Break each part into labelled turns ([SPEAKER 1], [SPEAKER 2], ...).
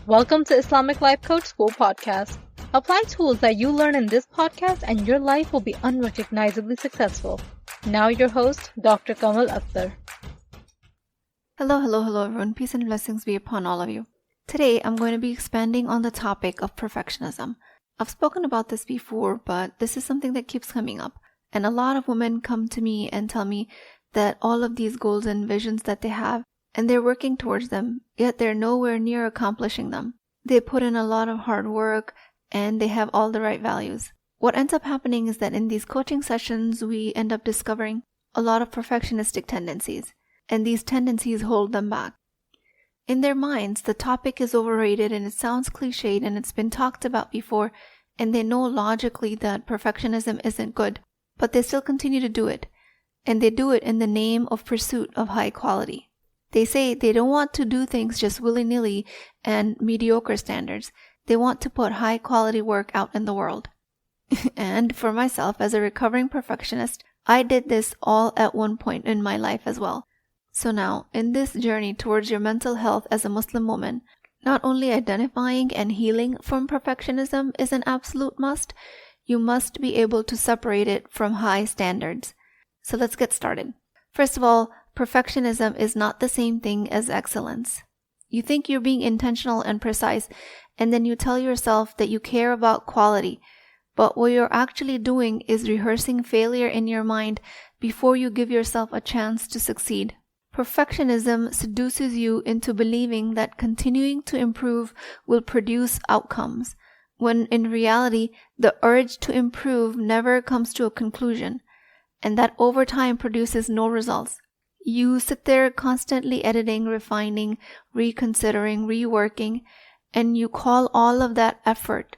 [SPEAKER 1] Welcome to Islamic Life Coach School podcast. Apply tools that you learn in this podcast and your life will be unrecognizably successful. Now your host, Dr. Kamal Akhtar.
[SPEAKER 2] Hello everyone. Peace and blessings be upon all of you. Today I'm going to be expanding on the topic of perfectionism. I've spoken about this before, but this is something that keeps coming up. And a lot of women come to me and tell me that all of these goals and visions that they have, and they're working towards them, yet they're nowhere near accomplishing them. They put in a lot of hard work and they have all the right values. What ends up happening is that in these coaching sessions, we end up discovering a lot of perfectionistic tendencies, and these tendencies hold them back. In their minds, the topic is overrated and it sounds cliched and it's been talked about before, and they know logically that perfectionism isn't good, but they still continue to do it, and they do it in the name of pursuit of high quality. They say they don't want to do things just willy-nilly and mediocre standards. They want to put high-quality work out in the world. And for myself, as a recovering perfectionist, I did this all at one point in my life as well. So now, in this journey towards your mental health as a Muslim woman, not only identifying and healing from perfectionism is an absolute must, you must be able to separate it from high standards. So let's get started. First of all, perfectionism is not the same thing as excellence. You think you're being intentional and precise, and then you tell yourself that you care about quality, but what you're actually doing is rehearsing failure in your mind before you give yourself a chance to succeed. Perfectionism seduces you into believing that continuing to improve will produce outcomes, when in reality, the urge to improve never comes to a conclusion, and that over time produces no results. You sit there constantly editing, refining, reconsidering, reworking, and you call all of that effort.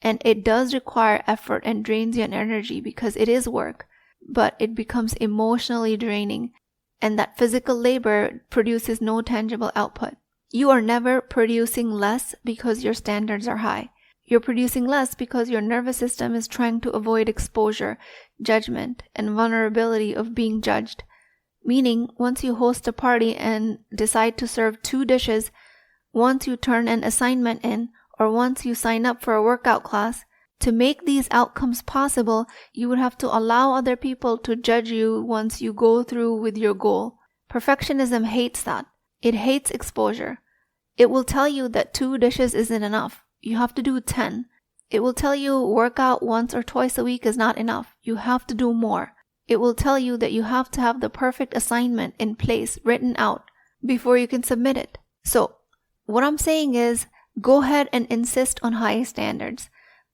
[SPEAKER 2] And it does require effort and drains your energy because it is work, but it becomes emotionally draining, and that physical labor produces no tangible output. You are never producing less because your standards are high. You're producing less because your nervous system is trying to avoid exposure, judgment, and vulnerability of being judged. Meaning, once you host a party and decide to serve 2 dishes, once you turn an assignment in, or once you sign up for a workout class, to make these outcomes possible, you would have to allow other people to judge you once you go through with your goal. Perfectionism hates that. It hates exposure. It will tell you that 2 dishes isn't enough. You have to do 10. It will tell you work out once or twice a week is not enough. You have to do more. It will tell you that you have to have the perfect assignment in place, written out, before you can submit it. So, what I'm saying is, go ahead and insist on high standards.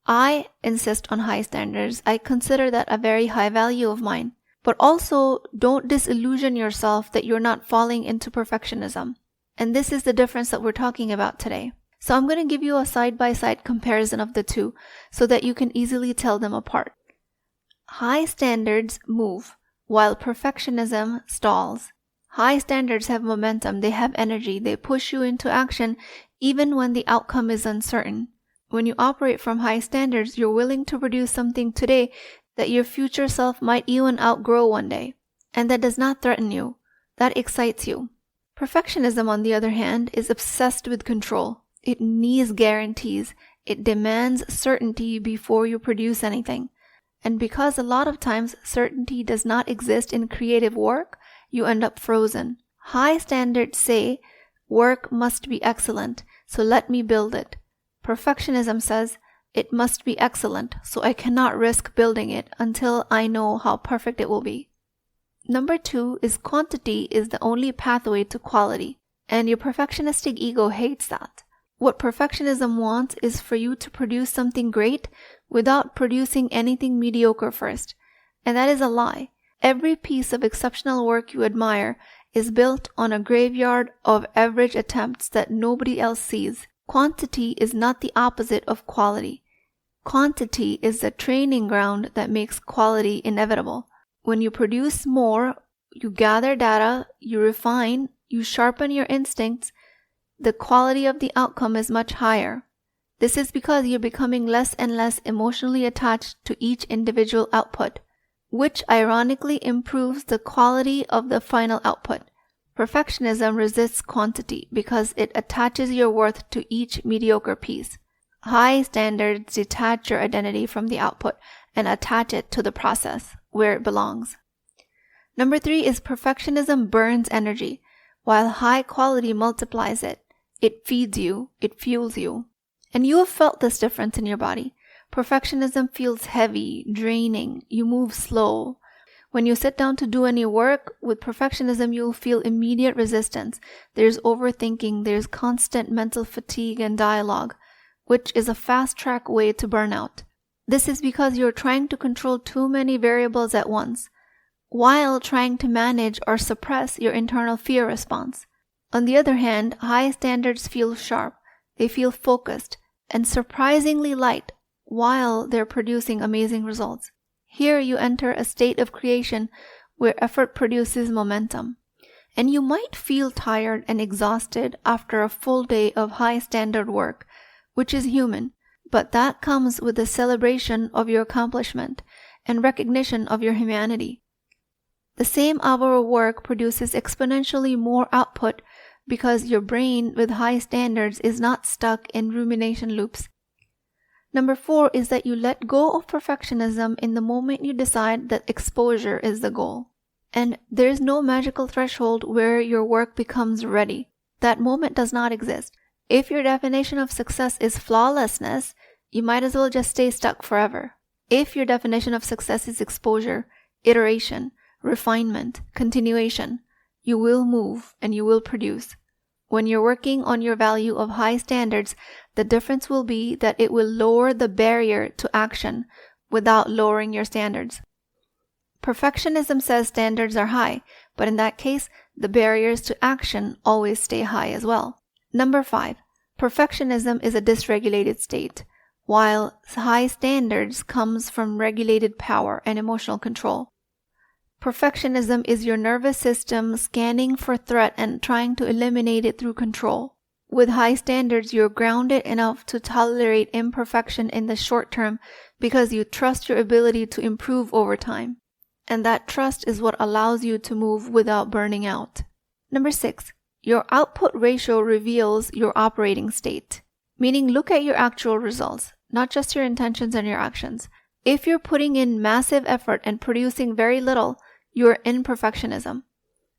[SPEAKER 2] I insist on high standards. I consider that a very high value of mine. But also, don't disillusion yourself that you're not falling into perfectionism. And this is the difference that we're talking about today. So I'm going to give you a side-by-side comparison of the two so that you can easily tell them apart. High standards move, while perfectionism stalls. High standards have momentum, they have energy, they push you into action even when the outcome is uncertain. When you operate from high standards, you're willing to produce something today that your future self might even outgrow one day. And that does not threaten you. That excites you. Perfectionism, on the other hand, is obsessed with control. It needs guarantees. It demands certainty before you produce anything. And because a lot of times certainty does not exist in creative work, you end up frozen. High standards say, work must be excellent, so let me build it. Perfectionism says, it must be excellent, so I cannot risk building it until I know how perfect it will be. Number 2 is quantity is the only pathway to quality, and your perfectionistic ego hates that. What perfectionism wants is for you to produce something great without producing anything mediocre first. And that is a lie. Every piece of exceptional work you admire is built on a graveyard of average attempts that nobody else sees. Quantity is not the opposite of quality. Quantity is the training ground that makes quality inevitable. When you produce more, you gather data, you refine, you sharpen your instincts, the quality of the outcome is much higher. This is because you're becoming less and less emotionally attached to each individual output, which ironically improves the quality of the final output. Perfectionism resists quantity because it attaches your worth to each mediocre piece. High standards detach your identity from the output and attach it to the process, where it belongs. Number 3 is perfectionism burns energy, while high quality multiplies it. It feeds you, it fuels you. And you have felt this difference in your body. Perfectionism feels heavy, draining, you move slow. When you sit down to do any work, with perfectionism you'll feel immediate resistance. There's overthinking, there's constant mental fatigue and dialogue, which is a fast-track way to burnout. This is because you're trying to control too many variables at once, while trying to manage or suppress your internal fear response. On the other hand, high standards feel sharp, they feel focused, and surprisingly light, while they're producing amazing results. Here you enter a state of creation where effort produces momentum. And you might feel tired and exhausted after a full day of high standard work, which is human, but that comes with the celebration of your accomplishment and recognition of your humanity. The same hour of work produces exponentially more output because your brain with high standards is not stuck in rumination loops. Number 4 is that you let go of perfectionism in the moment you decide that exposure is the goal. And there is no magical threshold where your work becomes ready. That moment does not exist. If your definition of success is flawlessness, you might as well just stay stuck forever. If your definition of success is exposure, iteration, refinement, continuation, you will move and you will produce. When you're working on your value of high standards, the difference will be that it will lower the barrier to action without lowering your standards. Perfectionism says standards are high, but in that case, the barriers to action always stay high as well. Number 5, perfectionism is a dysregulated state, while high standards comes from regulated power and emotional control. Perfectionism is your nervous system scanning for threat and trying to eliminate it through control. With high standards, you're grounded enough to tolerate imperfection in the short term because you trust your ability to improve over time. And that trust is what allows you to move without burning out. Number 6, your output ratio reveals your operating state. Meaning, look at your actual results, not just your intentions and your actions. If you're putting in massive effort and producing very little, you're in perfectionism.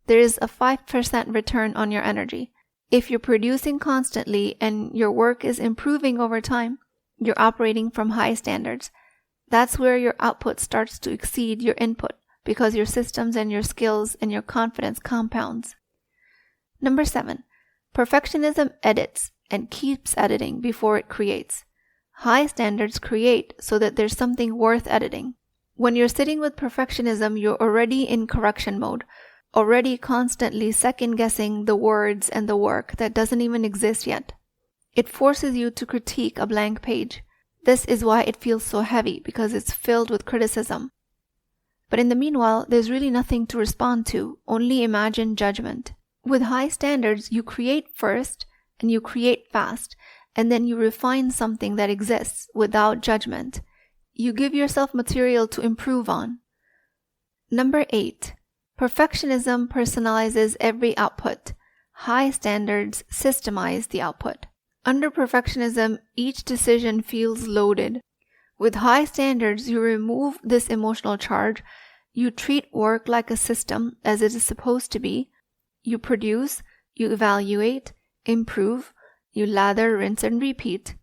[SPEAKER 2] There is a 5% return on your energy. If you're producing constantly and your work is improving over time, you're operating from high standards. That's where your output starts to exceed your input because your systems and your skills and your confidence compounds. Number 7, perfectionism edits and keeps editing before it creates. High standards create so that there's something worth editing. When you're sitting with perfectionism, you're already in correction mode, already constantly second-guessing the words and the work that doesn't even exist yet. It forces you to critique a blank page. This is why it feels so heavy, because it's filled with criticism. But in the meanwhile, there's really nothing to respond to, only imagined judgment. With high standards, you create first, and you create fast, and then you refine something that exists without judgment. You give yourself material to improve on. Number 8, perfectionism personalizes every output. High standards systemize the output. Under perfectionism, each decision feels loaded. With high standards, you remove this emotional charge. You treat work like a system as it is supposed to be. You produce, you evaluate, improve, you lather, rinse, and repeat.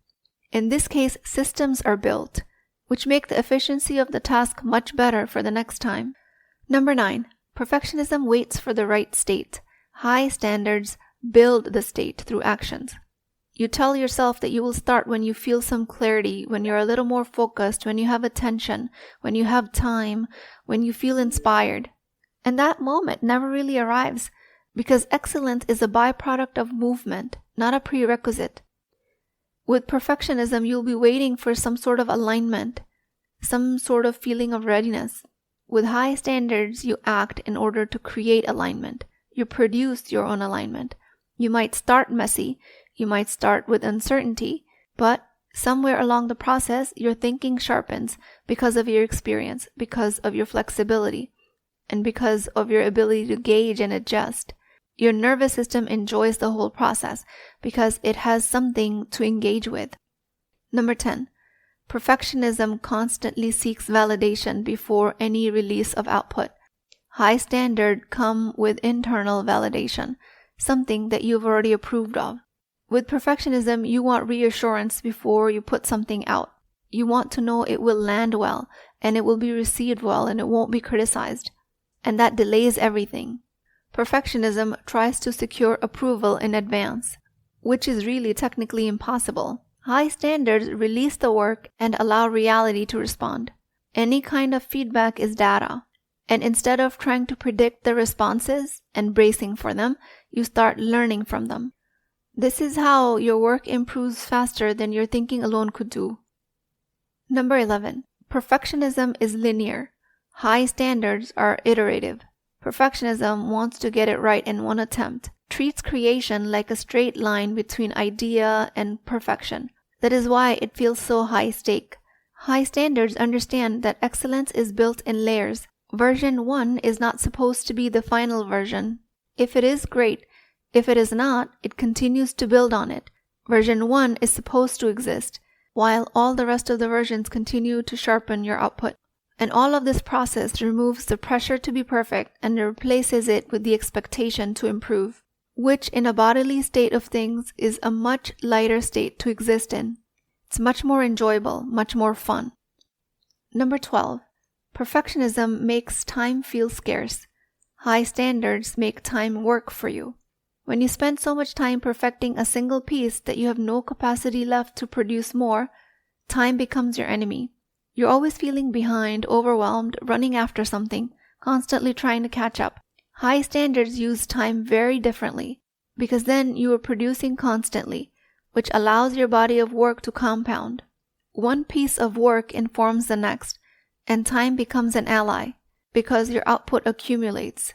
[SPEAKER 2] In this case, systems are built, which make the efficiency of the task much better for the next time. Number 9, perfectionism waits for the right state. High standards build the state through actions. You tell yourself that you will start when you feel some clarity, when you're a little more focused, when you have attention, when you have time, when you feel inspired. And that moment never really arrives because excellence is a byproduct of movement, not a prerequisite. With perfectionism, you'll be waiting for some sort of alignment, some sort of feeling of readiness. With high standards, you act in order to create alignment. You produce your own alignment. You might start messy, you might start with uncertainty, but somewhere along the process, your thinking sharpens because of your experience, because of your flexibility, and because of your ability to gauge and adjust. Your nervous system enjoys the whole process because it has something to engage with. Number 10. Perfectionism constantly seeks validation before any release of output. High standards come with internal validation, something that you've already approved of. With perfectionism, you want reassurance before you put something out. You want to know it will land well, and it will be received well, and it won't be criticized. And that delays everything. Perfectionism tries to secure approval in advance, which is really technically impossible. High standards release the work and allow reality to respond. Any kind of feedback is data. And instead of trying to predict the responses and bracing for them, you start learning from them. This is how your work improves faster than your thinking alone could do. Number 11. Perfectionism is linear. High standards are iterative. Perfectionism wants to get it right in one attempt, treats creation like a straight line between idea and perfection. That is why it feels so high stake. High standards understand that excellence is built in layers. Version 1 is not supposed to be the final version. If it is, great. If it is not, it continues to build on it. Version 1 is supposed to exist, while all the rest of the versions continue to sharpen your output. And all of this process removes the pressure to be perfect and replaces it with the expectation to improve, which in a bodily state of things is a much lighter state to exist in. It's much more enjoyable, much more fun. Number 12. Perfectionism makes time feel scarce. High standards make time work for you. When you spend so much time perfecting a single piece that you have no capacity left to produce more, time becomes your enemy. You're always feeling behind, overwhelmed, running after something, constantly trying to catch up. High standards use time very differently, because then you are producing constantly, which allows your body of work to compound. One piece of work informs the next, and time becomes an ally, because your output accumulates.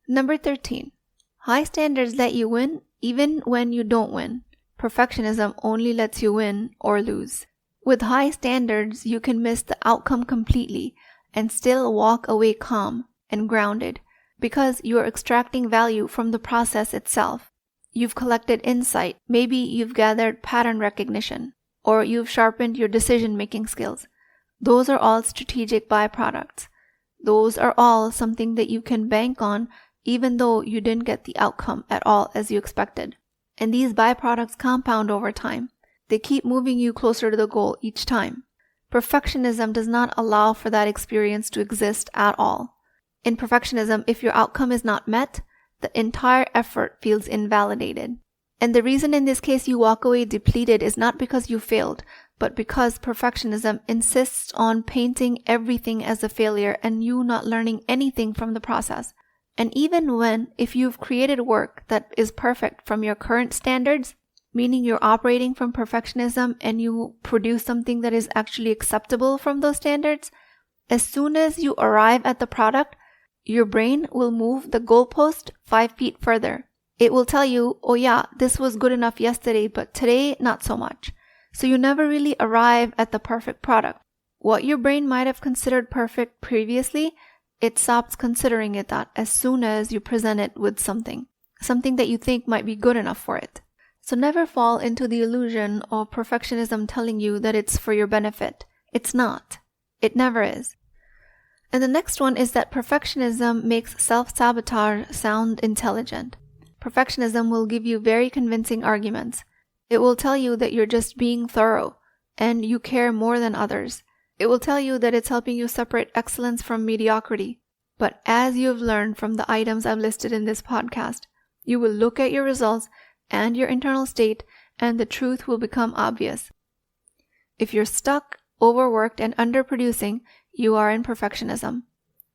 [SPEAKER 2] Number 13. High standards let you win even when you don't win. Perfectionism only lets you win or lose. With high standards, you can miss the outcome completely and still walk away calm and grounded because you are extracting value from the process itself. You've collected insight, maybe you've gathered pattern recognition, or you've sharpened your decision-making skills. Those are all strategic byproducts. Those are all something that you can bank on even though you didn't get the outcome at all as you expected. And these byproducts compound over time. They keep moving you closer to the goal each time. Perfectionism does not allow for that experience to exist at all. In perfectionism, if your outcome is not met, the entire effort feels invalidated. And the reason in this case you walk away depleted is not because you failed, but because perfectionism insists on painting everything as a failure and you not learning anything from the process. And even when, if you've created work that is perfect from your current standards, meaning you're operating from perfectionism and you produce something that is actually acceptable from those standards, as soon as you arrive at the product, your brain will move the goalpost 5 feet further. It will tell you, oh yeah, this was good enough yesterday, but today, not so much. So you never really arrive at the perfect product. What your brain might have considered perfect previously, it stops considering it that as soon as you present it with something that you think might be good enough for it. So never fall into the illusion of perfectionism telling you that it's for your benefit. It's not. It never is. And the next one is that perfectionism makes self-sabotage sound intelligent. Perfectionism will give you very convincing arguments. It will tell you that you're just being thorough and you care more than others. It will tell you that it's helping you separate excellence from mediocrity. But as you've learned from the items I've listed in this podcast, you will look at your results and your internal state and the truth will become obvious. If you're stuck, overworked, and underproducing, you are in perfectionism.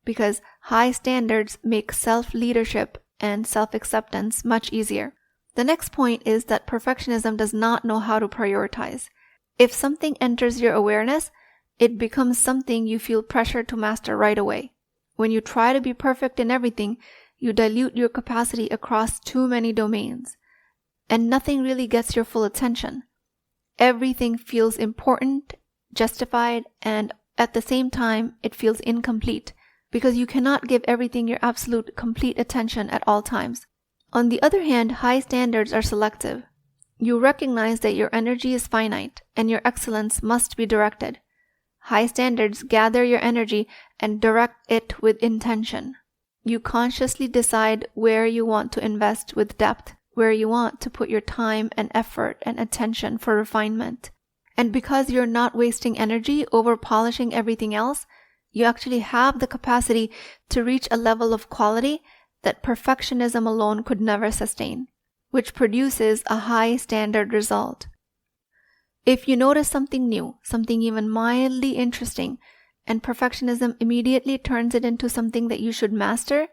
[SPEAKER 2] Because high standards make self-leadership and self-acceptance much easier. The next point is that perfectionism does not know how to prioritize. If something enters your awareness, it becomes something you feel pressure to master right away. When you try to be perfect in everything, you dilute your capacity across too many domains. And nothing really gets your full attention. Everything feels important, justified, and at the same time, it feels incomplete because you cannot give everything your absolute complete attention at all times. On the other hand, high standards are selective. You recognize that your energy is finite and your excellence must be directed. High standards gather your energy and direct it with intention. You consciously decide where you want to invest with depth, where you want to put your time and effort and attention for refinement. And because you're not wasting energy over polishing everything else, you actually have the capacity to reach a level of quality that perfectionism alone could never sustain, which produces a high standard result. If you notice something new, something even mildly interesting, and perfectionism immediately turns it into something that you should master,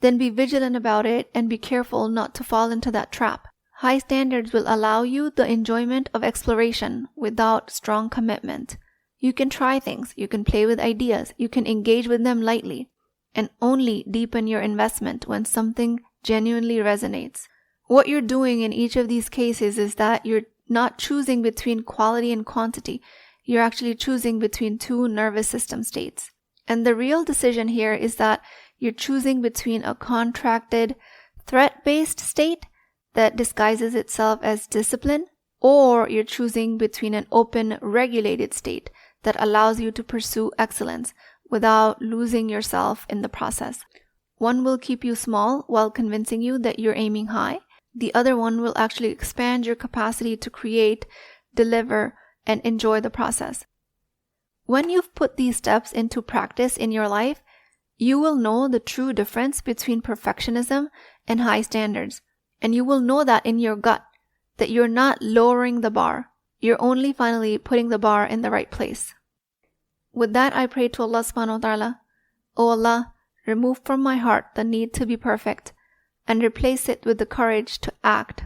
[SPEAKER 2] then be vigilant about it and be careful not to fall into that trap. High standards will allow you the enjoyment of exploration without strong commitment. You can try things, you can play with ideas, you can engage with them lightly, and only deepen your investment when something genuinely resonates. What you're doing in each of these cases is that you're not choosing between quality and quantity. You're actually choosing between two nervous system states. And the real decision here is that you're choosing between a contracted, threat-based state that disguises itself as discipline, or you're choosing between an open, regulated state that allows you to pursue excellence without losing yourself in the process. One will keep you small while convincing you that you're aiming high. The other one will actually expand your capacity to create, deliver, and enjoy the process. When you've put these steps into practice in your life, you will know the true difference between perfectionism and high standards. And you will know that in your gut, that you're not lowering the bar. You're only finally putting the bar in the right place. With that, I pray to Allah subhanahu wa ta'ala, O Allah, remove from my heart the need to be perfect and replace it with the courage to act.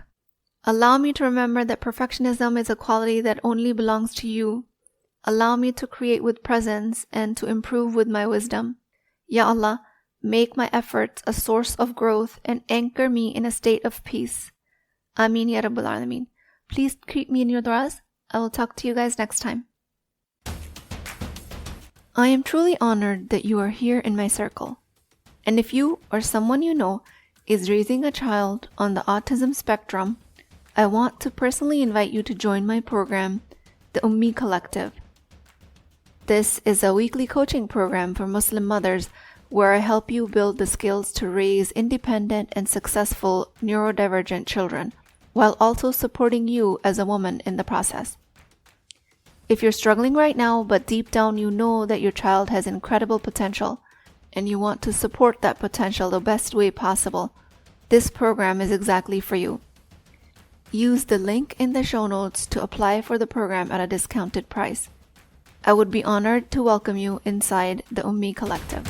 [SPEAKER 2] Allow me to remember that perfectionism is a quality that only belongs to you. Allow me to create with presence and to improve with my wisdom. Ya Allah, make my efforts a source of growth and anchor me in a state of peace. Ameen Ya Rabbal Alameen. Please keep me in your du'as. I will talk to you guys next time. I am truly honored that you are here in my circle. And if you or someone you know is raising a child on the autism spectrum, I want to personally invite you to join my program, the Ummi Collective. This is a weekly coaching program for Muslim mothers where I help you build the skills to raise independent and successful neurodivergent children, while also supporting you as a woman in the process. If you're struggling right now, but deep down you know that your child has incredible potential, and you want to support that potential the best way possible, this program is exactly for you. Use the link in the show notes to apply for the program at a discounted price. I would be honored to welcome you inside the Ummi Collective.